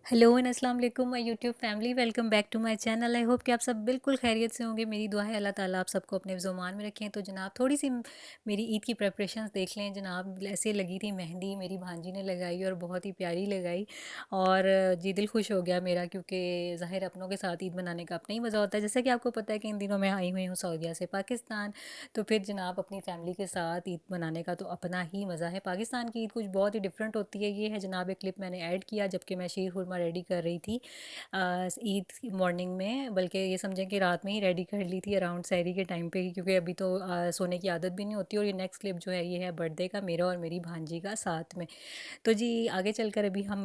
Hello and अस्सलाम वालेकुम my YouTube family. Welcome back to my channel. I hope कि आप सब बिल्कुल खैरियत से होंगे। मेरी दुआ है अल्लाह ताला आप सबको अपने ज़ुमान में रखें। तो जनाब थोड़ी सी मेरी ईद की प्रिपरेशंस देख लें जनाब। ऐसे लगी थी मेहंदी, मेरी भांजी ने लगाई और बहुत ही प्यारी लगाई। और जी दिल खुश हो गया मेरा, क्योंकि ज़ाहिर अपनों के साथ ईद मनाने का अपना ही मज़ा होता है। जैसा कि आपको पता है कि इन दिनों मैं आई हुई हूँ सऊदीया से पाकिस्तान। तो फिर जनाब अपनी फ़ैमिली के साथ ईद मनाने का तो अपना ही मज़ा है। पाकिस्तान की ईद कुछ बहुत ही डिफरेंट होती है। ये है जनाब एक क्लिप मैंने ऐड किया जबकि मैं शीर खुरमा रेडी कर रही थी ईद की मॉर्निंग में, बल्कि ये समझें कि रात में ही रेडी कर ली थी अराउंड सहरी के टाइम पे ही, क्योंकि अभी तो सोने की आदत भी नहीं होती। और ये नेक्स्ट क्लिप जो है ये है बर्थडे का, मेरा और मेरी भांजी का साथ में। तो जी आगे चलकर अभी हम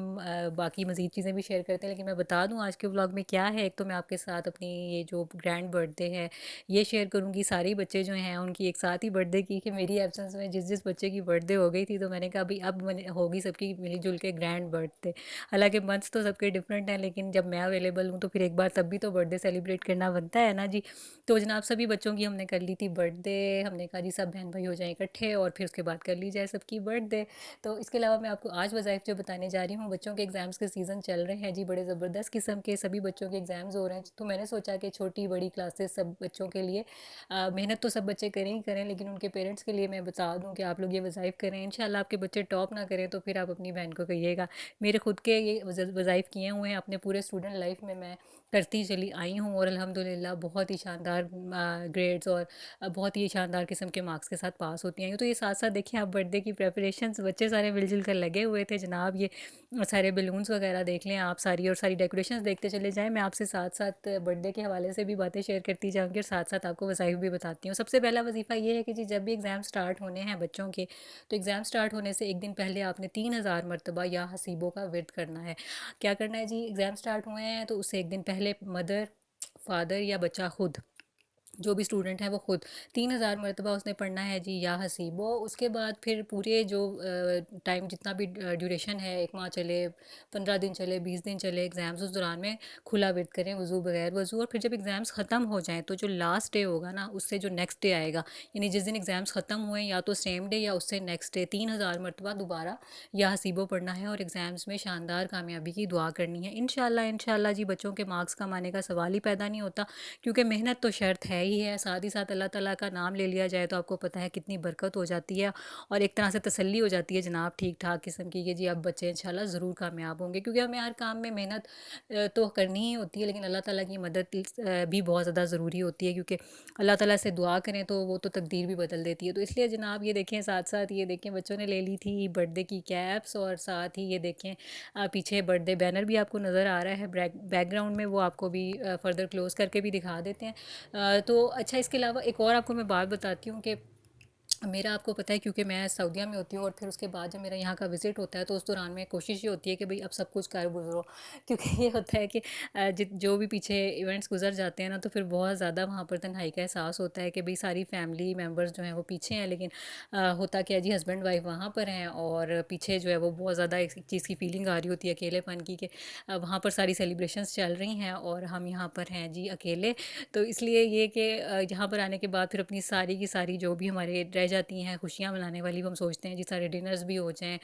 बाकी मज़ीद चीज़ें भी शेयर करते हैं, लेकिन मैं बता दूं आज के व्लॉग में क्या है। एक तो मैं आपके साथ अपनी ये जो ग्रैंड बर्थडे है ये शेयर करूंगी। सारे बच्चे जो हैं उनकी एक साथ ही बर्थडे की, कि मेरी एब्सेंस में जिस जिस बच्चे की बर्थडे हो गई थी तो मैंने कहा अभी अब होगी सबकी मिलजुल के ग्रैंड बर्थडे। हालांकि मंथ्स तो सबके डिफरेंट हैं, लेकिन जब मैं अवेलेबल हूँ तो फिर एक बार तब भी तो बर्थडे सेलिब्रेट करना बनता है ना जी। तो जनाब सभी बच्चों की हमने कर ली थी बर्थडे। हमने कहा जी सब बहन भाई हो जाएं इकट्ठे और फिर उसके बाद कर ली जाए सबकी बर्थडे। तो इसके अलावा मैं आपको आज वज़ाइफ जो बताने जा रही हूँ, बच्चों के एग्ज़ाम्स के सीज़न चल रहे हैं जी, बड़े ज़बरदस्त किस्म के सभी बच्चों के एग्ज़ाम्स हो रहे हैं। तो मैंने सोचा कि छोटी बड़ी क्लासेस सब बच्चों के लिए मेहनत तो सब बच्चे करें ही करें, लेकिन उनके पेरेंट्स के लिए मैं बता दूँ कि आप लोग ये वज़ाइफ करें। इंशाल्लाह आपके बच्चे टॉप ना करें तो फिर आप अपनी बहन को कहिएगा। मेरे खुद के ये वज़ाइफ किए हुए हैं अपने पूरे स्टूडेंट लाइफ में, मैं करती चली आई हूँ और अल्हम्दुलिल्लाह बहुत ही शानदार ग्रेड्स और बहुत ही शानदार किस्म के मार्क्स के साथ पास होती हैं। तो ये साथ साथ देखिए आप बर्थडे की प्रेपरेशंस बच्चे सारे मिलजुल कर लगे हुए थे जनाब। ये सारे बलून्स वगैरह देख लें आप सारी, और सारी डेकोरेशंस देखते चले जाएं। मैं आपसे साथ साथ बर्थडे के हवाले से भी बातें शेयर करती जाऊँगी और साथ साथ आपको वज़ाइफ भी बताती हूँ। सबसे पहला वजीफ़ा ये है कि जी जब भी एग्ज़ाम स्टार्ट होने हैं बच्चों के, तो एग्ज़ाम स्टार्ट होने से एक दिन पहले आपने 3000 मरतबा या हसीबों का विर्द करना है। क्या करना है जी, एग्ज़ाम स्टार्ट हुए हैं तो उससे एक दिन पहले मदर, फादर या बच्चा खुद, जो भी स्टूडेंट है वो खुद 3000 मरतबा उसने पढ़ना है जी या हसीबो। उसके बाद फिर पूरे जो टाइम जितना भी ड्यूरेशन है, 1 माह चले, 15 दिन चले, 20 दिन चले एग्ज़ाम्स, उस दौरान में खुला विर्द करें वज़ू बगैर वज़ू। और फिर जब एग्ज़ाम्स ख़त्म हो जाएँ तो जो लास्ट डे होगा ना उससे जो नेक्स्ट डे आएगा, यानी जिस दिन एग्ज़ाम्स ख़त्म हुए या तो सेम डे या उससे नेक्स्ट डे 3000 मरतबा दोबारा या हसीबो पढ़ना है और एग्ज़ाम्स में शानदार कामयाबी की दुआ करनी है। इंशाल्लाह इंशाल्लाह जी बच्चों के मार्क्स कम आने का सवाल ही पैदा नहीं होता, क्योंकि मेहनत तो शर्त है ही है। साथ ही साथ अल्लाह ताला का नाम ले लिया जाए तो आपको पता है कितनी बरकत हो जाती है और एक तरह से तसल्ली हो जाती है जनाब ठीक ठाक किस्म की, कि जी अब बच्चे इंशाल्लाह ज़रूर कामयाब होंगे। क्योंकि हमें हर काम में मेहनत तो करनी ही होती है, लेकिन अल्लाह ताला की मदद भी बहुत ज़्यादा ज़रूरी होती है, क्योंकि अल्लाह ताला से दुआ करें तो वो तो तकदीर भी बदल देती है। तो इसलिए जनाब ये देखें, साथ साथ ये देखें बच्चों ने ले ली थी बर्थडे की कैप्स, और साथ ही ये देखें पीछे बर्थडे बैनर भी आपको नज़र आ रहा है बैकग्राउंड में, वो आपको भी फर्दर क्लोज करके भी दिखा देते हैं। तो अच्छा, इसके अलावा एक और आपको मैं बात बताती हूँ कि मेरा आपको पता है क्योंकि मैं सऊदीया में होती हूँ और फिर उसके बाद जब मेरा यहाँ का विज़िट होता है तो उस दौरान में कोशिश ये होती है कि भाई अब सब कुछ कर गुजरो। क्योंकि ये होता है कि जो भी पीछे इवेंट्स गुजर जाते हैं ना, तो फिर बहुत ज़्यादा वहाँ पर तन्हाई का एहसास होता है कि भाई सारी फैमिली मेम्बर्स जो हैं वो पीछे हैं, लेकिन होता क्या है जी, हस्बैंड वाइफ वहाँ पर हैं और पीछे जो है वो बहुत ज़्यादा एक चीज़ की फीलिंग आ रही होती है अकेलेपन की, कि वहाँ पर सारी सेलिब्रेशंस चल रही हैं और हम यहाँ पर हैं जी अकेले। तो इसलिए ये कि यहाँ पर आने के बाद फिर अपनी सारी की सारी जो भी हमारे रह जाती हैं खुशियाँ मनाने वाली, वो हम सोचते हैं जी सारे डिनर्स भी हो जाएँ,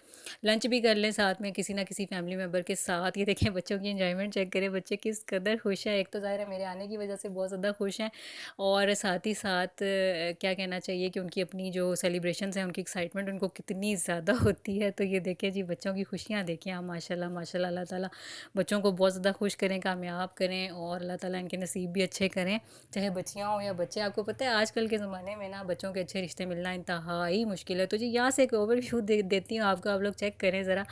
लंच भी कर लें साथ में किसी ना किसी फैमिली मेम्बर के साथ। ये देखें बच्चों की एंजॉयमेंट चेक करें, बच्चे किस कदर खुश हैं। एक तो ज़ाहिर है मेरे आने की वजह से बहुत ज़्यादा खुश हैं, और साथ ही साथ क्या कहना चाहिए कि उनकी अपनी जो सेलिब्रेशंस हैं उनकी एक्साइटमेंट उनको कितनी ज़्यादा होती है। तो ये देखें जी बच्चों की खुशियाँ देखें आप, माशाल्लाह माशाल्लाह। अल्लाह ताला बच्चों को बहुत ज़्यादा खुश करें, कामयाब करें, और अल्लाह ताला इनके नसीब भी अच्छे करें, चाहे बच्चियाँ हों या बच्चे। आपको पता है आजकल के ज़माने में ना बच्चों के अच्छे रिश्ते मिलना इंतहाई मुश्किल है। तो जी यहाँ से एक ओवरव्यू देती हूँ आपको, आप लोग चेक करें ज़रा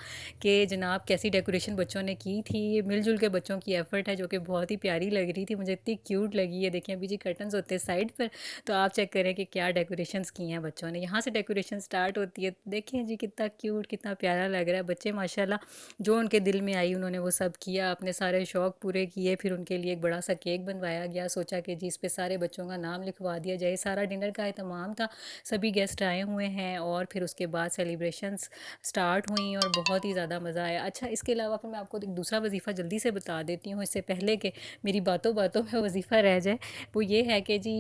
कि जनाब कैसी डेकोरेशन बच्चों ने की थी। ये मिलजुल के बच्चों की एफ़र्ट है जो कि बहुत ही प्यारी लग रही थी, मुझे इतनी क्यूट लगी है। देखिए अभी जी कर्टन्स होते हैं साइड पर, तो आप चेक करें कि क्या डेकोरेशंस की हैं बच्चों ने। यहाँ से डेकोरेशन स्टार्ट होती है, देखिए जी कितना क्यूट कितना प्यारा लग रहा है। बच्चे माशाल्लाह जो उनके दिल में आई उन्होंने वो सब किया, अपने सारे शौक़ पूरे किए। फिर उनके लिए एक बड़ा सा केक बनवाया गया, सोचा कि जी इस पे सारे बच्चों का नाम लिखवा दिया जाए। सारा डिनर का एहतमाम था, सभी गेस्ट आए हुए हैं, और फिर उसके बाद सेलिब्रेशंस स्टार्ट हुई और बहुत ही ज़्यादा मज़ा आया। अच्छा, इसके अलावा फिर मैं आपको एक दूसरा वजीफ़ा जल्दी से बता देती हूँ, इससे पहले कि मेरी बातों बातों में वजीफ़ा रह जाए। वो ये है कि जी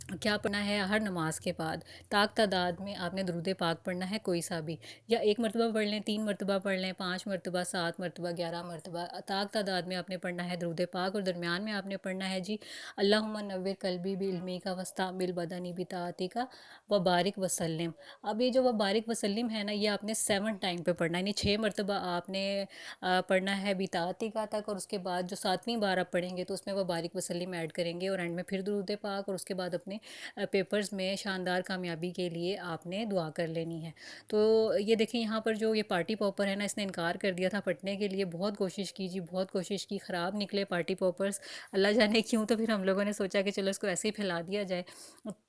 क्या पढ़ना है हर नमाज के बाद, ताक तादाद में आपने दुरूद पाक पढ़ना है कोई सा भी, या एक मरतबा पढ़ लें, 3 मरतबा पढ़ लें, 5 मरतबा, 7 मरतबा, 11 मरतबा, ताक तादाद में आपने पढ़ना है दुरूद पाक। और दरमियान में आपने पढ़ना है जी अल्लाहुम्मा नव्विर कल्बी बिल्मी का वस्ताबिल बदनी बिताती का व बारिक वसल्लम। अब ये जो व बारिक वसल्लम है ना, ये आपने 7 टाइम पे पढ़ना है, यानी 6 मरतबा आपने पढ़ना है बिताती का तक, और उसके बाद जो 7वीं बार आप पढ़ेंगे तो उसमें वह बारिक वसल्लम ऐड करेंगे, और एंड में फिर दुरूद पाक, और उसके बाद अपने पेपर्स में शानदार कामयाबी के लिए आपने दुआ कर लेनी है। तो ये देखिए यहाँ पर जो ये पार्टी पॉपर है ना, इसने इनकार कर दिया था पढ़ने के लिए, बहुत कोशिश की जी, बहुत कोशिश की, ख़राब निकले पार्टी पॉपर्स, अल्लाह जाने क्यों। तो फिर हम लोगों ने सोचा कि चलो इसको ऐसे ही फैला दिया जाए,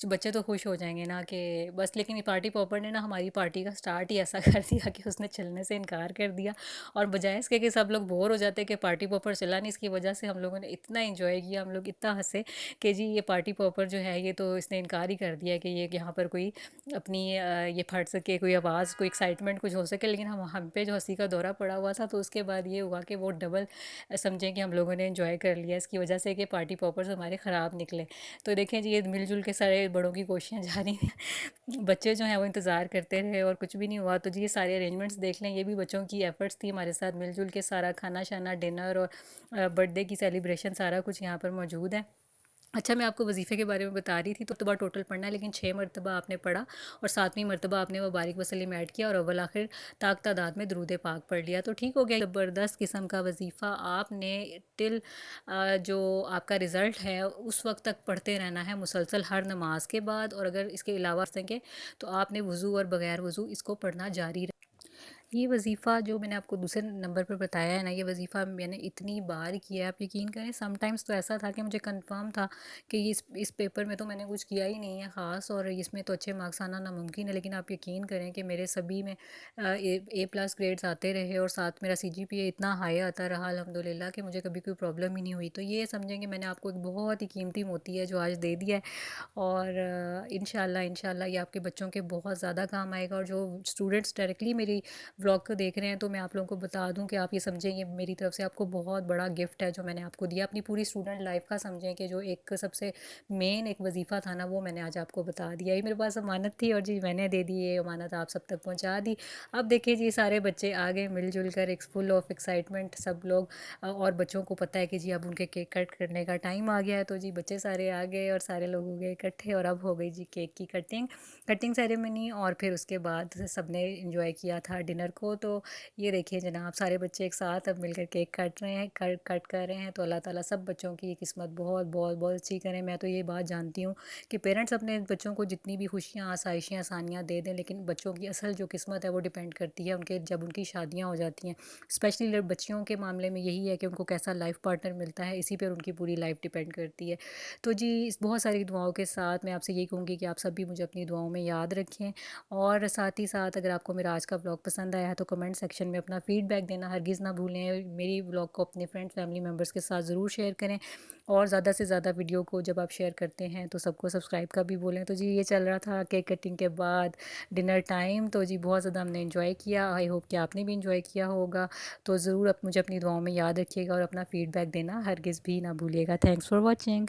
बच्चे तो खुश हो जाएंगे ना कि बस। लेकिन ये पार्टी पॉपर ने ना हमारी पार्टी का स्टार्ट ही ऐसा कर दिया कि उसने चलने से इनकार कर दिया, और बजाय इसके कि सब लोग बोर हो जाते कि पार्टी पॉपर चला नहीं, इसकी वजह से हम लोगों ने इतना इंजॉय किया, हम लोग इतना हंसे कि जी ये पार्टी पॉपर जो है ये तो इसने इनकार ही कर दिया कि ये यहाँ पर कोई अपनी ये फट सके, कोई आवाज़, कोई एक्साइटमेंट कुछ हो सके। लेकिन हम पे जो हंसी का दौरा पड़ा हुआ था, तो उसके बाद ये हुआ कि वो डबल समझें कि हम लोगों ने इन्जॉय कर लिया इसकी वजह से कि पार्टी पॉपर्स हमारे ख़राब निकले। तो देखें जी, ये मिलजुल के सारे बड़ों की कोशिशें जारी हैं। बच्चे जो हैं वो इंतज़ार करते रहे और कुछ भी नहीं हुआ। तो जी ये सारे अरेंजमेंट्स देख लें, ये भी बच्चों की एफ़र्ट्स थी हमारे साथ मिलजुल के, सारा खाना शाना, डिनर और बर्थडे की सेलिब्रेशन, सारा कुछ यहाँ पर मौजूद है। अच्छा, मैं आपको वजीफ़े के बारे में बता रही थी, तो मरतबा टोटल पढ़ना है, लेकिन 6 मरतबा आपने पढ़ा, और 7वीं मरतबा आपने वो बारिक वसल्लम ऐड किया, और अव्वल आखिर ताक तादाद में दुरूद पाक पढ़ लिया, तो ठीक हो गया। ज़बरदस्त किस्म का वजीफ़ा आपने टिल जो आपका रिज़ल्ट है उस वक्त तक पढ़ते रहना है मुसलसल हर नमाज के बाद। और अगर इसके अलावा सकें तो आपने वज़ू और बग़ैर वज़ू इसको पढ़ना जारी। ये वज़ीफ़ा जो मैंने आपको दूसरे नंबर पर बताया है ना, ये वज़ीफ़ा मैंने इतनी बार किया है, आप यकीन करें। समटाइम्स तो ऐसा था कि मुझे कंफर्म था कि इस पेपर में तो मैंने कुछ किया ही नहीं है ख़ास, और इसमें तो अच्छे मार्क्स आना नामुमकिन है। लेकिन आप यकीन करें कि मेरे सभी में ए प्लस ग्रेड्स आते रहे, और साथ मेरा सीजीपीए इतना हाई आता रहा अल्हम्दुलिल्लाह कि मुझे कभी कोई प्रॉब्लम ही नहीं हुई। तो ये समझें कि मैंने आपको एक बहुत ही कीमती मोती है जो आज दे दिया है, और इंशाल्लाह ये आपके बच्चों के बहुत ज़्यादा काम आएगा। और जो स्टूडेंट्स डायरेक्टली मेरी व्लॉग को देख रहे हैं, तो मैं आप लोगों को बता दूं कि आप ये समझें, ये मेरी तरफ से आपको बहुत बड़ा गिफ्ट है जो मैंने आपको दिया अपनी पूरी स्टूडेंट लाइफ का। समझें कि जो एक सबसे मेन एक वजीफ़ा था ना, वो मैंने आज आपको बता दिया। ये मेरे पास अमानत थी, और जी मैंने दे दी, ये अमानत आप सब तक पहुँचा दी। अब देखिए जी, सारे बच्चे आ गए मिलजुल कर, एक फुल ऑफ एक्साइटमेंट सब लोग। और बच्चों को पता है कि जी अब उनके केक कट करने का टाइम आ गया है, तो जी बच्चे सारे आ गए और सारे लोग हो गए इकट्ठे, और अब हो गई जी केक की कटिंग सेरेमनी। और फिर उसके बाद सब ने इंजॉय किया था डिनर को। तो ये देखिए जनाब, सारे बच्चे एक साथ अब मिलकर केक काट रहे हैं, कट कर रहे हैं। तो अल्लाह ताला सब बच्चों की किस्मत बहुत बहुत बहुत अच्छी करें। मैं तो ये बात जानती हूँ कि पेरेंट्स अपने बच्चों को जितनी भी खुशियाँ, आसाइशें, आसानियाँ दे दें, लेकिन बच्चों की असल जो किस्मत है वो डिपेंड करती है उनके जब उनकी शादियाँ हो जाती हैं। स्पेशली बच्चियों के मामले में यही है कि उनको कैसा लाइफ पार्टनर मिलता है, इसी पर उनकी पूरी लाइफ डिपेंड करती है। तो जी इस बहुत सारी दुआओं के साथ मैं आपसे यही कहूँगी कि आप सब भी मुझे अपनी दुआओं में याद रखें। और साथ ही साथ अगर आपको मेरा आज का व्लॉग पसंद आया है तो कमेंट सेक्शन में अपना फ़ीडबैक देना हरगिज़ ना भूलें। मेरी व्लॉग को अपने फ्रेंड्स फैमिली मेम्बर्स के साथ ज़रूर शेयर करें, और ज़्यादा से ज़्यादा वीडियो को जब आप शेयर करते हैं तो सबको सब्सक्राइब का भी बोलें। तो जी ये चल रहा था केक कटिंग के बाद डिनर टाइम, तो जी बहुत ज़्यादा हमने इन्जॉय किया। आई होप कि आपने भी इन्जॉय किया होगा। तो ज़रूर आप मुझे अपनी दुआओं में याद रखिएगा, और अपना फ़ीडबैक देना हरगिज़ भी ना भूलिएगा। Thanks for watching.